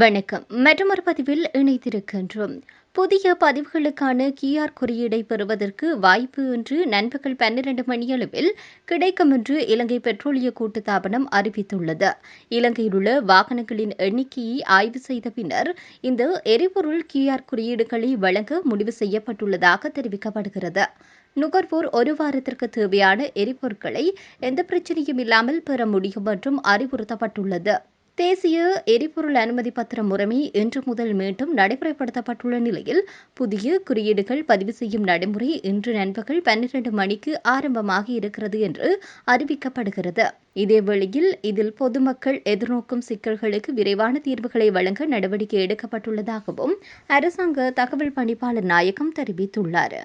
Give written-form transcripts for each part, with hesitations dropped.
வணக்கம். மற்றொரு பதிவில் இணைத்திருக்கின்றோம். புதிய பதிவுகளுக்கான QR குறியீடை பெறுவதற்கு வாய்ப்பு இன்று நண்பகல் 12 மணியளவில் கிடைக்கும் என்று இலங்கை பெட்ரோலிய கூட்டுத்தாபனம் அறிவித்துள்ளது. இலங்கையில் உள்ள வாகனங்களின் எண்ணிக்கையை ஆய்வு செய்த பின்னர் இந்த எரிபொருள் QR குறியீடுகளை வழங்க முடிவு செய்யப்பட்டுள்ளதாக தெரிவிக்கப்படுகிறது. நுகர்வோர் ஒரு வாரத்திற்கு தேவையான எரிபொருட்களை எந்த பிரச்சனையும் இல்லாமல் பெற முடியும் என்றும் அறிவுறுத்தப்பட்டுள்ளது. தேசிய எரிபொருள் அனுமதி பத்திரம் முறைமை இன்று முதல் மீண்டும் நடைமுறைப்படுத்தப்பட்டுள்ள நிலையில் புதிய குறியீடுகள் பதிவு செய்யும் நடைமுறை இன்று நண்பகல் 12 மணிக்கு ஆரம்பமாகி இருக்கிறது என்று அறிவிக்கப்படுகிறது. இதேவேளையில் இதில் பொதுமக்கள் எதிர்நோக்கும் சிக்கல்களுக்கு விரைவான தீர்வுகளை வழங்க நடவடிக்கை எடுக்கப்பட்டுள்ளதாகவும் அரசாங்க தகவல் பணிப்பாளர் நாயகம் தெரிவித்துள்ளார்.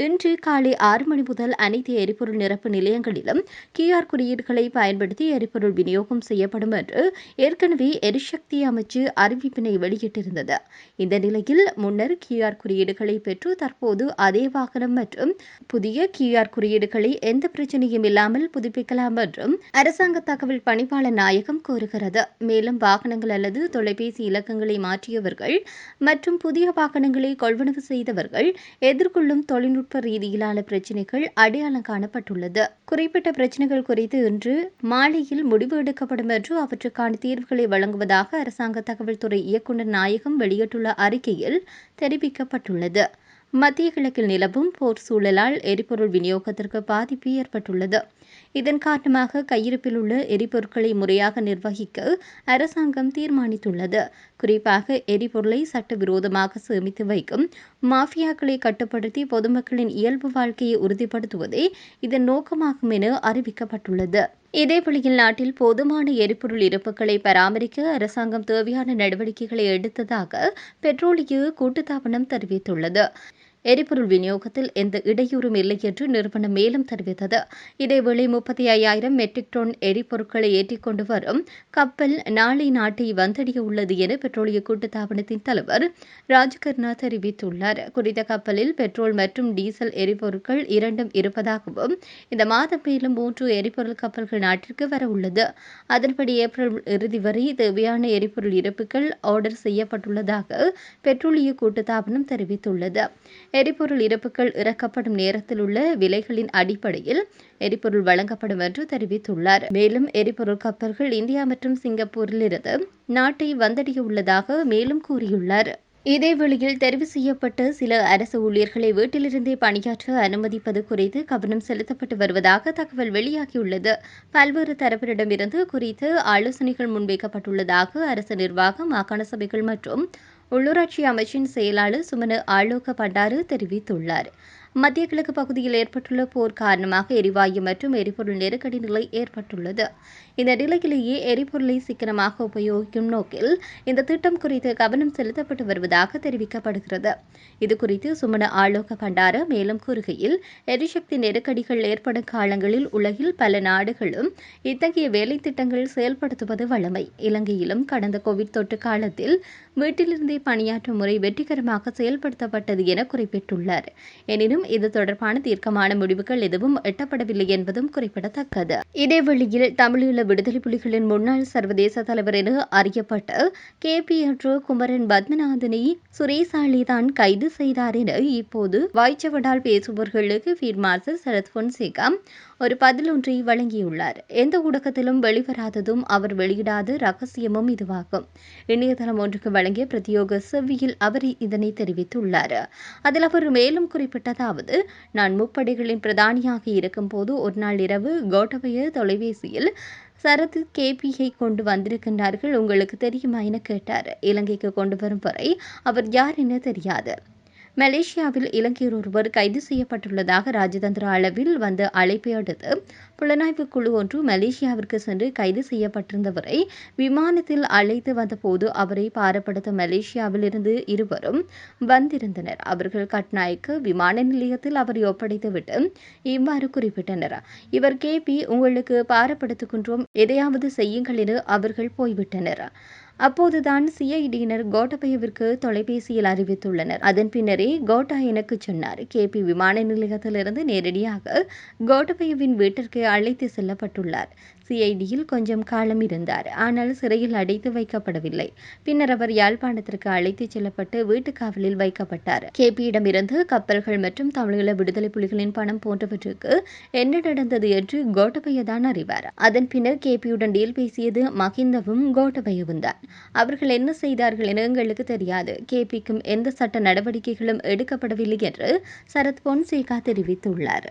இன்று காலை 6 மணி முதல் அனைத்து எரிபொருள் நிரப்பு நிலையங்களிலும் QR குறியீடுகளை பயன்படுத்தி எரிபொருள் விநியோகம் செய்யப்படும் என்று ஏற்கனவே எரிசக்தி அமைச்சு அறிவிப்பினை வெளியிட்டிருந்தது. இந்த நிலையில் முன்னர் QR குறியீடுகளை பெற்று தற்போது அதே வாகனம் மற்றும் புதிய QR குறியீடுகளை எந்த பிரச்சனையும் இல்லாமல் புதுப்பிக்கலாம் என்றும் அரசாங்க தகவல் பணிப்பாளர் நாயகம் கூறுகிறது. மேலும் வாகனங்கள் அல்லது தொலைபேசி இலக்கங்களை மாற்றியவர்கள் மற்றும் புதிய வாகனங்களை கொள்வனவு செய்தவர்கள் எதிர்கொள்ளும் தொழில்நுட்ப ரீதியிலான பிரச்சினைகள் அடையாளம் காணப்பட்டுள்ளது. குறிப்பிட்ட பிரச்சினைகள் குறித்து இன்று மாலையில் முடிவு எடுக்கப்படும் என்று அவற்றுக்கான தீர்வுகளை வழங்குவதாக அரசாங்க தகவல் துறை இயக்குநர் நாயகம் வெளியிட்டுள்ள அறிக்கையில் தெரிவிக்கப்பட்டுள்ளது. மத்திய கிழக்கில் நிலவும் போர் சூழலால் எரிபொருள் விநியோகத்திற்கு பாதிப்பு ஏற்பட்டுள்ளது. இதன் காரணமாக கையிருப்பில் உள்ள எரிபொருட்களை முறையாக நிர்வகிக்க அரசாங்கம் தீர்மானித்துள்ளது. குறிப்பாக எரிபொருளை சட்டவிரோதமாக சேமித்து வைக்கும் மாஃபியாக்களை கட்டுப்படுத்தி பொதுமக்களின் இயல்பு வாழ்க்கையை உறுதிப்படுத்துவதே இதன் நோக்கமாகும் என அறிவிக்கப்பட்டுள்ளது. இதேவேளையில் நாட்டில் போதுமான எரிபொருள் இருப்புகளை பராமரிக்க அரசாங்கம் தேவையான நடவடிக்கைகளை எடுத்ததாக பெட்ரோலிய கூட்டுத்தாபனம் தெரிவித்துள்ளது. எரிபொருள் விநியோகத்தில் எந்த இடையூறும் இல்லை என்று நிறுவனம் மேலும் தெரிவித்தது. இதேவேளை 35,000 மெட்ரிக் டன் எரிபொருட்களை ஏற்றிக் கொண்டு வரும் கப்பல் நாளை நாட்டை வந்தடைய உள்ளது என பெட்ரோலிய கூட்டுத்தாபனத்தின் தலைவர் ராஜ்கர்னா தெரிவித்துள்ளார். குறித்த கப்பலில் பெட்ரோல் மற்றும் டீசல் எரிபொருட்கள் இரண்டும் இருப்பதாகவும் இந்த மாதம் மேலும் 3 எரிபொருள் கப்பல்கள் நாட்டிற்கு வர உள்ளது. அதன்படி ஏப்ரல் இறுதி வரை தேவையான எரிபொருள் இருப்புகள் ஆர்டர் செய்யப்பட்டுள்ளதாக பெட்ரோலிய கூட்டுத்தாபனம் தெரிவித்துள்ளது. எரிபொருள் இருப்புகள் இறக்கப்படும் நேரத்தில் உள்ள விலைகளின் அடிப்படையில் எரிபொருள் வழங்கப்படும் என்று தெரிவித்துள்ளார். மேலும் எரிபொருள் கப்பல்கள் இந்தியா மற்றும் சிங்கப்பூரில் இருந்து நாட்டை வந்தடைய உள்ளதாக மேலும் கூறியுள்ளார். இதேவேளையில் தெரிவு செய்யப்பட்ட சில அரசு ஊழியர்களை வீட்டிலிருந்தே பணியாற்ற அனுமதிப்பது குறித்து கவனம் செலுத்தப்பட்டு வருவதாக தகவல் வெளியாகியுள்ளது. பல்வேறு தரப்பினரிடமிருந்து குறித்து ஆலோசனைகள் முன்வைக்கப்பட்டுள்ளதாக அரசு நிர்வாகம், மாகாண சபைகள் மற்றும் உள்ளூராட்சி அமைச்சின் செயலாளர் சுமன ஆலோக பண்டாரு தெரிவித்துள்ளார். மத்திய கிழக்கு பகுதியில் ஏற்பட்டுள்ள போர் காரணமாக எரிவாயு மற்றும் எரிபொருள் நெருக்கடி நிலை ஏற்பட்டுள்ளது. இந்த நிலையிலேயே எரிபொருளை சிக்கனமாக உபயோகிக்கும் நோக்கில் இந்த திட்டம் குறித்து கவனம் செலுத்தப்பட்டு வருவதாக தெரிவிக்கப்படுகிறது. இதுகுறித்து சுமன ஆலோக பண்டார மேலும் கூறுகையில், எரிசக்தி நெருக்கடிகள் ஏற்படும் காலங்களில் உலகில் பல நாடுகளும் இத்தகைய வேலை திட்டங்கள் செயல்படுத்துவது வழமை. இலங்கையிலும் கடந்த கோவிட் தொற்று காலத்தில் வீட்டிலிருந்தே பணியாற்றும் முறை வெற்றிகரமாக செயல்படுத்தப்பட்டது என குறிப்பிட்டுள்ளார். எனினும் இது தொடர்பான தீர்க்கமான முடிவுகள் எதுவும் எட்டப்படவில்லை என்பதும் குறிப்பிடத்தக்கது. இதேவேளையில் தமிழீழ விடுதலை புலிகளின் முன்னாள் சர்வதேச தலைவர் என அறியப்பட்ட KP என்ற குமரன் பத்மநாதனை சுரேசாலிதான் கைது செய்தார் என இப்போது வாய்ச்சவடால் பேசுபவர்களுக்கு ஃபீல்ட் மார்ஷல் சரத் பொன்சேகா ஒரு பதில் ஒன்றை வழங்கியுள்ளார். எந்த ஊடகத்திலும் வெளிவராததும் அவர் வெளியிடாத ரகசியமும் இதுவாகும். இணையதளம் ஒன்றுக்கு வழங்கிய பிரத்யோக செவ்வியில் அவர் இதனை தெரிவித்துள்ளார். அதில் அவர் மேலும் குறிப்பிட்டதாவது, நான் முப்படைகளின் பிரதானியாக இருக்கும் போது ஒரு நாள் இரவு கோட்டபய தொலைபேசியில் சரத் KPயை கொண்டு வந்திருக்கின்றார்கள், உங்களுக்கு தெரியுமா என கேட்டார். இலங்கைக்கு கொண்டு வரும் வரை அவர் யார் என தெரியாது. மலேசியாவில் இலங்கையர் ஒருவர் கைது செய்யப்பட்டுள்ளதாக ராஜதந்திர அளவில் வந்த அழைப்பை அடுத்து புலனாய்வு குழு ஒன்று மலேசியாவிற்கு சென்று கைது செய்யப்பட்டிருந்தவரை விமானத்தில் அழைத்து வந்தபோது அவரை பாரப்படுத்த மலேசியாவில் இருந்து இருவரும் வந்திருந்தனர். அவர்கள் கட்நாயக்க விமான நிலையத்தில் அவரை ஒப்படைத்துவிட்டு இவ்வாறு குறிப்பிட்டனர், இவர் KP, உங்களுக்கு பாரப்படுத்துகின்றோம், எதையாவது செய்யுங்கள் என அவர்கள் போய்விட்டனர். அப்போதுதான் CIDயினர் கோட்டபயவிற்கு தொலைபேசியில் அறிவித்துள்ளனர். அதன் பின்னரே கோட்டா எனக்கு சொன்னார். KP விமான நிலையத்திலிருந்து நேரடியாக கோட்டபயவின் வீட்டிற்கு அழைத்து செல்லப்பட்டுள்ளார். சிஐடியில் கொஞ்சம் காலம் இருந்தார். ஆனால் சிறையில் அடைத்து வைக்கப்படவில்லை. பின்னர் அவர் யாழ்ப்பாணத்திற்கு அழைத்துச் செல்லப்பட்டு வீட்டுக் காவலில் வைக்கப்பட்டார். கேபியிடமிருந்து கப்பல்கள் மற்றும் தமிழீழ விடுதலை புலிகளின் பணம் போன்றவற்றுக்கு என்ன நடந்தது என்று கோட்டபய தான் அறிவார். அதன் பின்னர் கேபியுடன் டீல் பேசியது மகிந்தவும் கோட்டபயவும் தான். அவர்கள் என்ன செய்தார்கள் என எங்களுக்கு தெரியாது. கேபிக்கும் எந்த சட்ட நடவடிக்கைகளும் எடுக்கப்படவில்லை என்று சரத் பொன்சேகா தெரிவித்துள்ளார்.